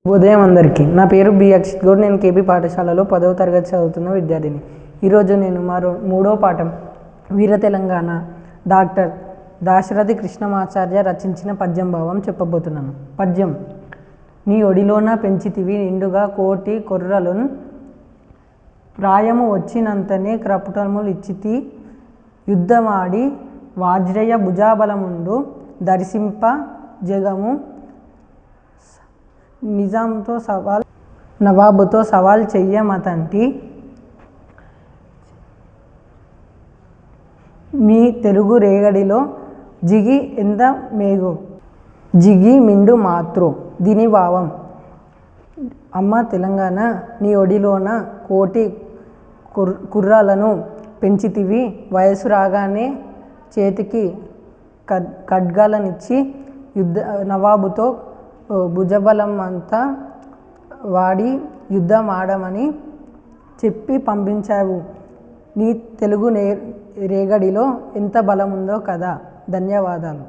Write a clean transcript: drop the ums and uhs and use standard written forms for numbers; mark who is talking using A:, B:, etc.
A: ఉదయం అందరికీ. నా పేరు బి అక్షిత్ గౌడ్. నేను కేపీ పాఠశాలలో 10వ తరగతి చదువుతున్న విద్యార్థిని. ఈరోజు నేను మూడో పాఠం వీర తెలంగాణ డాక్టర్ దాశరథి కృష్ణమాచార్య రచించిన పద్యం భావం చెప్పబోతున్నాను. పద్యం: నీ ఒడిలోన పెంచితివి నిండుగా కోటి కొర్రలున్, ప్రాయము వచ్చినంతనే క్రపుటములిచ్చితి, యుద్ధమాడి వాజ్రేయ భుజబలముండు, దర్శింప జగము నిజాంతో సవాల్ నవాబుతో సవాల్ చెయ్యమతంటి, మీ తెలుగు రేగడిలో జిగి ఎంత మేగు, జిగి మిండు మాతృ. దీని భావం: అమ్మ తెలంగాణ, నీ ఒడిలోన కోటి కుర్రాలను పెంచితివి, వయసు రాగానే చేతికి ఖడ్గాలనిచ్చి నవాబుతో భుజబలం అంతా వాడి యుద్ధమాడమని చెప్పి పంపించావు. నీ తెలుగు రేగడిలో ఎంత బలముందో కదా. ధన్యవాదాలు.